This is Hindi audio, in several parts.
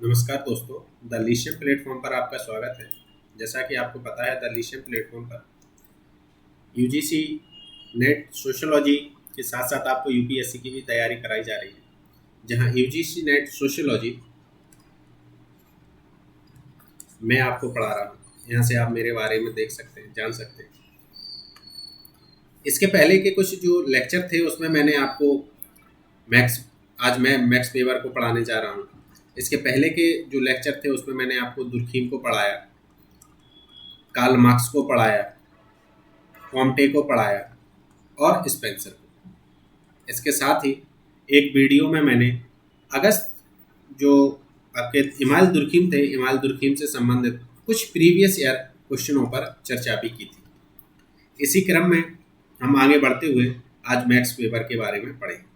नमस्कार दोस्तों, द लीशियम प्लेटफॉर्म पर आपका स्वागत है। जैसा कि आपको पता है, द लीशियम प्लेटफॉर्म पर यूजीसी नेट सोशियोलॉजी के साथ साथ आपको यूपीएससी की भी तैयारी कराई जा रही है। जहां यूजीसी नेट सोशियोलॉजी मैं आपको पढ़ा रहा हूं, यहां से आप मेरे बारे में देख सकते हैं, जान सकते हैं। इसके पहले के कुछ जो लेक्चर थे उसमें मैंने आपको मैक्स आज मैं मैक्स वेबर को पढ़ाने जा रहा हूँ। इसके पहले के जो लेक्चर थे उसमें मैंने आपको दुर्खीम को पढ़ाया, कार्ल मार्क्स को पढ़ाया, कॉम्टे को पढ़ाया और स्पेंसर को। इसके साथ ही एक वीडियो में मैंने अगस्त जो आपके इमाल दुर्खीम थे, इमाल दुर्खीम से संबंधित कुछ प्रीवियस ईयर क्वेश्चनों पर चर्चा भी की थी। इसी क्रम में हम आगे बढ़ते हुए आज मैक्स वेबर के बारे में पढ़ेंगे।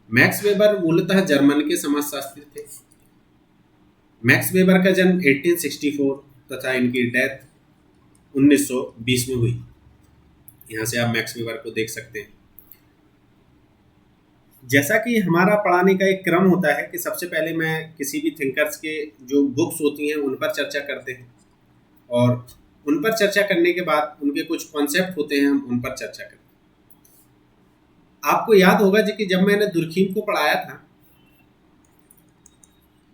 मैक्स वेबर मूलतः जर्मन के समाजशास्त्री थे। मैक्स वेबर का जन्म 1864 तथा इनकी डेथ 1920 में हुई। यहाँ से आप मैक्स वेबर को देख सकते हैं। जैसा कि हमारा पढ़ाने का एक क्रम होता है कि सबसे पहले मैं किसी भी थिंकर्स के जो बुक्स होती हैं उन पर चर्चा करते हैं और उन पर चर्चा करने के बाद उनके कुछ कॉन्सेप्ट होते हैं, हम उन पर चर्चा करते हैं। आपको याद होगा जी कि जब मैंने दुर्खीम को पढ़ाया था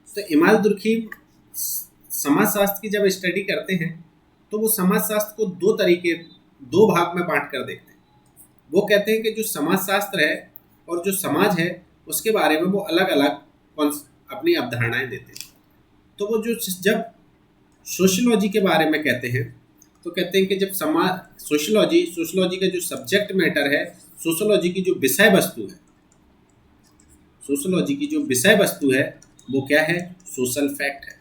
तो इमाल दुर्खीम समाजशास्त्र की जब स्टडी करते हैं तो वो समाजशास्त्र को दो भाग में बांट कर देखते हैं। वो कहते हैं कि जो समाजशास्त्र है और जो समाज है उसके बारे में वो अलग अलग अपनी अवधारणाएं देते हैं। तो वो जब सोशियोलॉजी के बारे में कहते हैं तो कहते हैं कि जब सोशियोलॉजी का जो सब्जेक्ट मैटर है, सोशियोलॉजी की जो विषय वस्तु है वो क्या है? सोशल फैक्ट है।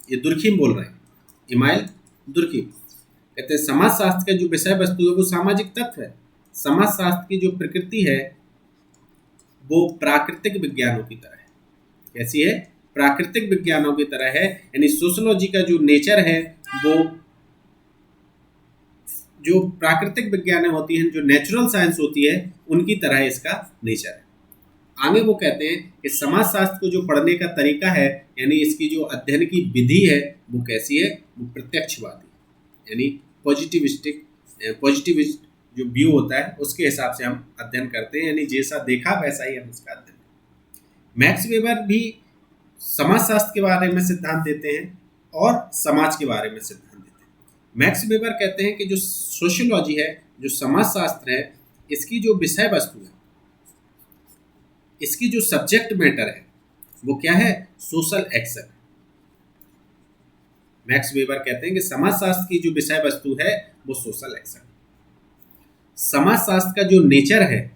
ये दुर्खीम बोल रहे हैं, इमाइल दुर्खीम कहते हैं समाजशास्त्र का जो विषय वस्तु है वो सामाजिक तत्व है। समाजशास्त्र की जो प्रकृति है वो प्राकृतिक विज्ञानों की तरह है। कैसी है? प्राकृतिक विज्ञानों की तरह है। यानी सोशियोलॉजी का जो नेचर है वो जो प्राकृतिक विज्ञान होती हैं, जो नेचुरल साइंस होती है, उनकी तरह इसका नेचर है। आगे वो कहते हैं कि समाजशास्त्र को जो पढ़ने का तरीका है, यानी इसकी जो अध्ययन की विधि है वो कैसी है? वो प्रत्यक्षवादी, यानी पॉजिटिविस्ट जो व्यू होता है उसके हिसाब से हम अध्ययन करते हैं, यानी जैसा देखा वैसा ही हम उसका अध्ययन करते हैं। मैक्स वेबर भी समाजशास्त्र के बारे में सिद्धांत देते हैं और समाज के बारे में सिद्धांत देते हैं। मैक्स वेबर कहते हैं कि जो सोशियोलॉजी है, जो समाजशास्त्र है, इसकी जो विषय वस्तु है, इसकी जो सब्जेक्ट मैटर है वो क्या है? Social action. मैक्स वेबर कहते हैं कि समाजशास्त्र की जो विषय वस्तु है वो सोशल एक्शन। समाजशास्त्र का जो नेचर है,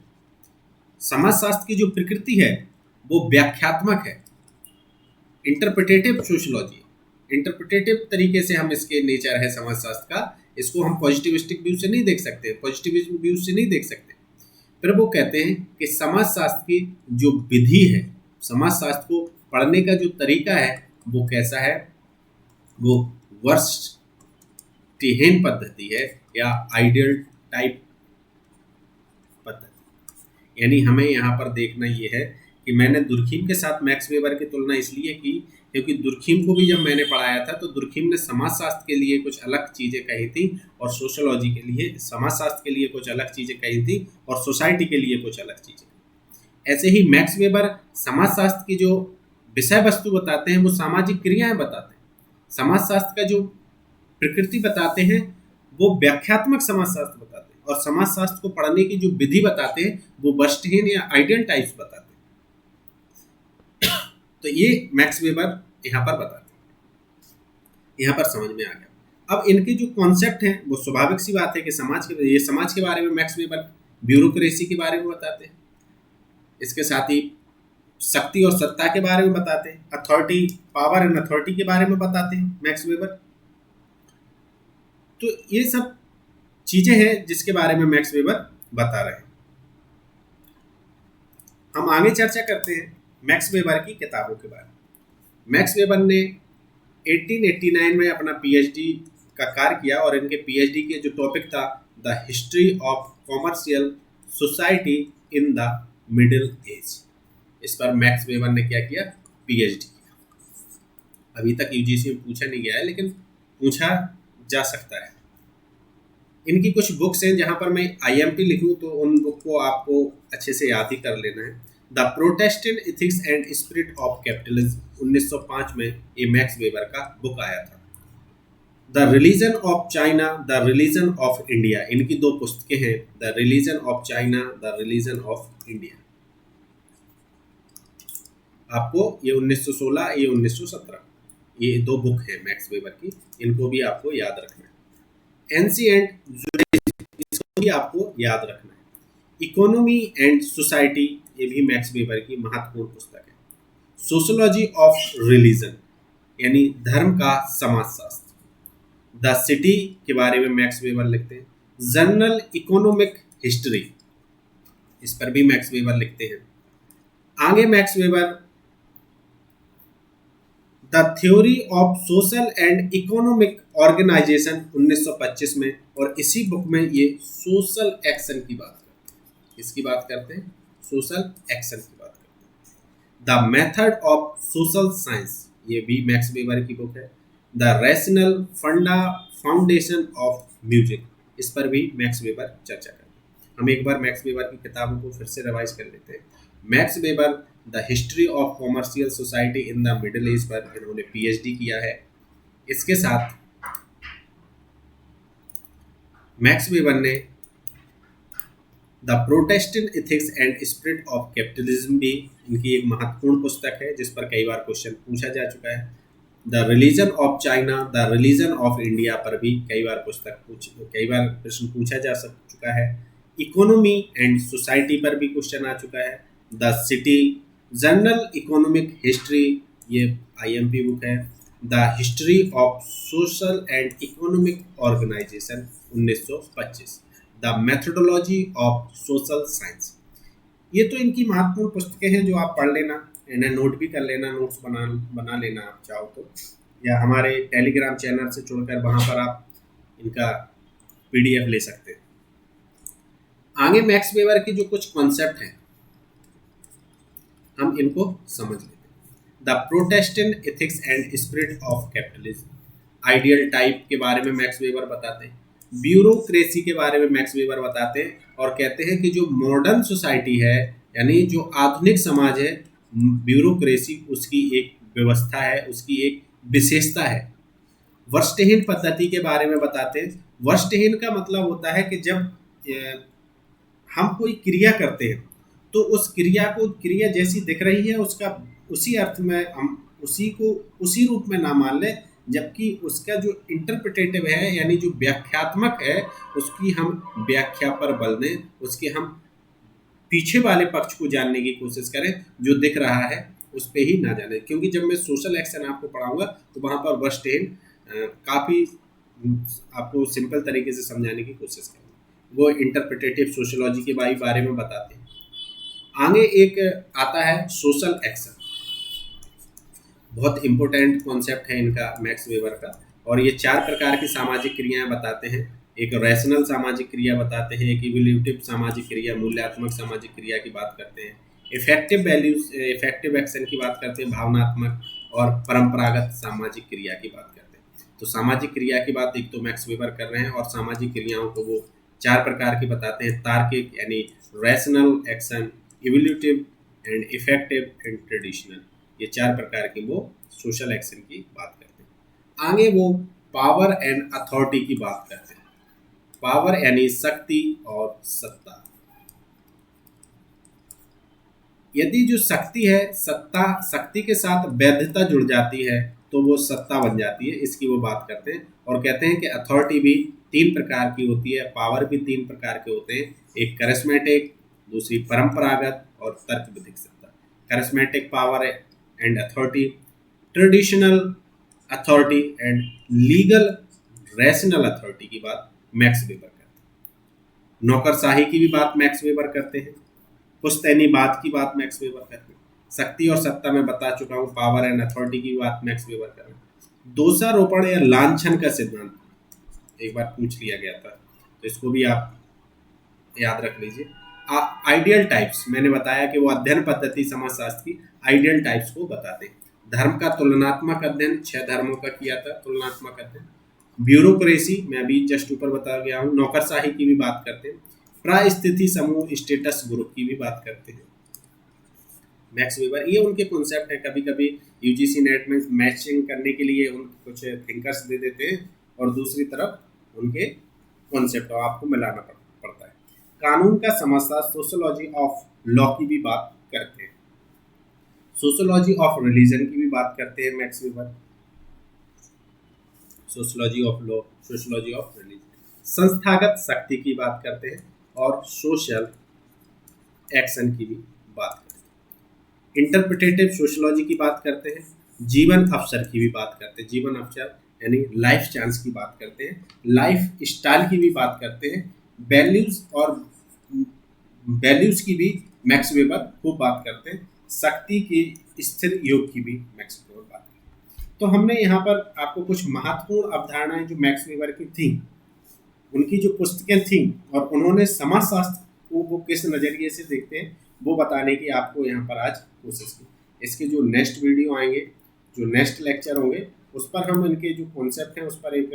समाजशास्त्र की जो प्रकृति है वो व्याख्यात्मक है, इंटरप्रिटेटिव सोशियोलॉजी। इंटरप्रिटेटिव तरीके से हम इसके नेचर है समाजशास्त्र का, इसको हम पॉजिटिविस्टिक व्यू से नहीं देख सकते, पॉजिटिविज्म व्यू से नहीं देख सकते। फिर वो कहते हैं कि समाजशास्त्र की जो विधि है, समाजशास्त्र को पढ़ने का जो तरीका है वो कैसा है? वो वर्स्टिहेन पद्धति है या आइडियल टाइप पद्धति। यानी हमें यहाँ पर देखना ये है कि मैंने दुर्खीम के साथ मैक्स वेबर की तुलना इसलिए की क्योंकि दुर्खीम को भी जब मैंने पढ़ाया था तो दुर्खीम ने समाजशास्त्र के लिए कुछ अलग चीज़ें कही थी और सोशियोलॉजी के लिए, समाजशास्त्र के लिए कुछ अलग चीज़ें कही थी और सोसाइटी के लिए कुछ अलग चीज़ें। ऐसे ही मैक्स वेबर समाजशास्त्र की जो विषय वस्तु बताते हैं वो सामाजिक क्रियाएं बताते हैं। समाजशास्त्र का जो प्रकृति बताते हैं वो व्याख्यात्मक समाजशास्त्र बताते हैं और समाजशास्त्र को पढ़ने की जो विधि बताते हैं वो वर्स्टहीन या आइडियल टाइप्स बताते हैं। तो ये मैक्स वेबर यहाँ पर बताते हैं। यहाँ पर समझ में आ गया। अब इनके जो कॉन्सेप्ट हैं वो स्वाभाविक सी बात है कि समाज के बारे में मैक्स वेबर ब्यूरोक्रेसी के बारे में बताते हैं। इसके साथ ही शक्ति और सत्ता के बारे में बताते हैं, अथॉरिटी, पावर एंड अथॉरिटी के बारे में बताते हैं मैक्स वेबर। तो ये सब चीजें हैं जिसके बारे में मैक्स वेबर बता रहे हैं। हम आगे चर्चा करते हैं मैक्स वेबर की किताबों के बारे में। मैक्स वेबर ने 1889 में अपना पीएचडी का कार्य किया और इनके पीएचडी के जो टॉपिक था the history of commercial society in the middle age. इस पर मैक्स वेबर ने क्या किया? पीएचडी किया। अभी तक यूजीसी में पूछा नहीं गया है, लेकिन पूछा जा सकता है। इनकी कुछ बुक्स हैं जहाँ पर मैं आईएमपी लिखूँ तो उन बुक को आपको अच्छे से याद ही कर लेना है। The Protestant ethics and spirit of capitalism 1905 में ये मैक्स वेबर का बुक आया था। The religion of China, the religion of India, इनकी दो पुस्तकें हैं, the religion of China, the religion of India. आपको ये 1916, ये 1917, ये दो बुक हैं मैक्स वेबर की, इनको भी आपको याद रखना है। एंशिएंट जुडाइज्म, इसको भी आपको याद रखना है। इकोनॉमी एंड सोसाइटी, ये भी मैक्स वेबर की महत्वपूर्ण पुस्तक है। सोशोलॉजी ऑफ रिलीजन, यानी धर्म का समाजशास्त्र। द सिटी के बारे में मैक्स वेबर लिखते हैं। जनरल इकोनॉमिक हिस्ट्री, इस पर भी मैक्स वेबर लिखते हैं। आगे Max Weber the theory of social and economic organisation 1925 में, और इसी बुक में ये सोशल एक्शन की बात करते हैं। इसकी बात करते हैं, सोशल एक्शन की बात करते हैं। The method of social science, ये भी मैक्स वेबर की बुक है। The rational foundation of music, इस पर भी मैक्स वेबर चर्चा करते हैं। हम एक बार मैक्स वेबर की किताबों को फिर से रिवाइज कर लेते हैं। Max Weber the history of commercial society in the middle east पर इन्होंने पीएचडी किया है। इसके साथ मैक्स वेबर ने the Protestant ethics and spirit of capitalism भी इनकी एक महत्वपूर्ण पुस्तक है, जिस पर कई बार क्वेश्चन पूछा जा चुका है। The religion of China, the religion of India पर भी कई बार प्रश्न पूछा जा चुका है। इकोनॉमी एंड सोसाइटी पर भी क्वेश्चन आ चुका है। The city, general economic history, ये आईएमपी बुक है। The history of social and economic organisation 1925, the methodology of social science. ये तो इनकी महत्वपूर्ण पुस्तकें हैं जो आप पढ़ लेना, इन्हें नोट भी कर लेना, नोट्स बना लेना आप चाहो तो, या हमारे टेलीग्राम चैनल से जुड़कर वहाँ पर आप इनका पीडीएफ ले सकते हैं। आगे मैक्स वेबर की जो कुछ कॉन्सेप्ट हैं हम इनको समझ लेते हैं। The Protestant ethics and spirit of capitalism, ideal type के बारे में मैक्स वेबर बताते हैं। ब्यूरोक्रेसी के बारे में मैक्स वेबर बताते हैं और कहते हैं कि जो मॉडर्न सोसाइटी है, यानी जो आधुनिक समाज है, ब्यूरोक्रेसी उसकी एक व्यवस्था है, उसकी एक विशेषता है। वर्षहीन पद्धति के बारे में बताते हैं। वर्षहीन का मतलब होता है कि जब हम कोई क्रिया करते हैं तो उस क्रिया को क्रिया जैसी दिख रही है उसका उसी अर्थ में हम उसी को उसी रूप में ना मान लें, जबकि उसका जो इंटरप्रिटेटिव है, यानी जो व्याख्यात्मक है, उसकी हम व्याख्या पर बल दें, उसके हम पीछे वाले पक्ष को जानने की कोशिश करें, जो दिख रहा है उस पर ही ना जाने। क्योंकि जब मैं सोशल एक्शन आपको पढ़ाऊंगा तो वहाँ पर वर्षहीन काफ़ी आपको सिंपल तरीके से समझाने की कोशिश करेंगे। वो इंटरप्रिटेटिव सोशोलॉजी के बारे में बताते हैं। आगे एक आता है सोशल एक्शन, बहुत इम्पोर्टेंट कॉन्सेप्ट है इनका मैक्स वेबर का, और ये 4 प्रकार की सामाजिक क्रियाएं बताते हैं। एक रैशनल सामाजिक क्रिया बताते हैं, एक इवोल्यूटिव सामाजिक क्रिया, मूल्यात्मक सामाजिक क्रिया की बात करते हैं, इफेक्टिव एक्शन की बात करते हैं, भावनात्मक, और परंपरागत सामाजिक क्रिया की बात करते हैं। तो सामाजिक क्रिया की बात एक तो मैक्स वेबर कर रहे हैं, और सामाजिक क्रियाओं को वो 4 प्रकार की बताते हैं। तार्किक यानी rational action, evolutive and effective and traditional, ये 4 प्रकार की वो सोशल एक्शन की बात करते हैं। आगे वो पावर एंड अथॉरिटी की बात करते हैं। पावर यानी शक्ति और सत्ता। यदि जो शक्ति है, शक्ति के साथ वैधता जुड़ जाती है तो वो सत्ता बन जाती है, इसकी वो बात करते हैं। और कहते हैं कि अथॉरिटी भी 3 प्रकार की होती है, पावर भी 3 प्रकार के होते हैं, एक करिश्मेटिक, दूसरी परंपरागत, और तर्क विधिक सत्ता। Charismatic power and authority, traditional authority and legal rational authority की बात मैक्स वेबर करते हैं। नौकरशाही की भी बात मैक्स वेबर करते हैं। पुश्तैनीवाद की बात मैक्स वेबर करते हैं। शक्ति और सत्ता में बता चुका हूँ, पावर एंड अथॉरिटी की बात मैक्स वेबर कर रहे हैं। दोषारोपण या लांछन का सिद्धांत एक बार पूछ लिया गया था, तो इसको भी आप याद रख लीजिए। आइडियल टाइप्स, मैंने बताया कि वो अध्ययन पद्धति समाजशास्त्र की आइडियल टाइप्स को बताते हैं। धर्म का तुलनात्मक अध्ययन, 6 धर्मों का किया था तुलनात्मक अध्ययन। ब्यूरोक्रेसी, मैं अभी जस्ट ऊपर बता गया हूँ। नौकरशाही की भी बात करते हैं। परिस्थिति समूह, स्टेटस ग्रुप की भी बात करते हैं। मैक्स वेबर, ये उनके कॉन्सेप्ट है। कभी कभी यूजीसी नेट में मैचिंग करने के लिए उन कुछ थिंकर्स दे देते हैं और दूसरी तरफ उनके कॉन्सेप्ट आपको मिलाना पड़ता है। कानून का समझता, सोशोलॉजी ऑफ लॉ की भी बात करते हैं। सोशोलॉजी ऑफ रिलीजन की भी बात करते हैं max weber. Sociology of law, sociology of religion. संस्थागत शक्ति की बात करते हैं और सोशल एक्शन की भी बात करते हैं। इंटरप्रिटेटिव सोशोलॉजी की बात करते हैं। जीवन अवसर की भी बात करते हैं। जीवन अवसर यानी लाइफ चांस की बात करते हैं। लाइफ स्टाइल की भी बात करते हैं। वैल्यूज और वैल्यूज की भी मैक्स वेबर खूब बात करते हैं। शक्ति की स्थिर योग की भी मैक्स वेबर बात करते हैं। तो हमने यहाँ पर आपको कुछ महत्वपूर्ण अवधारणाएं जो मैक्स वेबर की थी, उनकी जो पुस्तकें थी और उन्होंने समाजशास्त्र को वो किस नज़रिए से देखते हैं वो बताने की आपको यहाँ पर आज कोशिश की। इसके जो नेक्स्ट वीडियो आएंगे, जो नेक्स्ट लेक्चर होंगे, उस पर हम इनके जो कॉन्सेप्ट हैं उस पर एक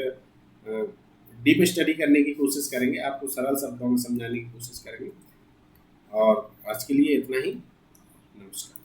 डीप स्टडी करने की कोशिश करेंगे, आपको सरल शब्दों में समझाने की कोशिश करेंगे। और आज के लिए इतना ही। नमस्कार।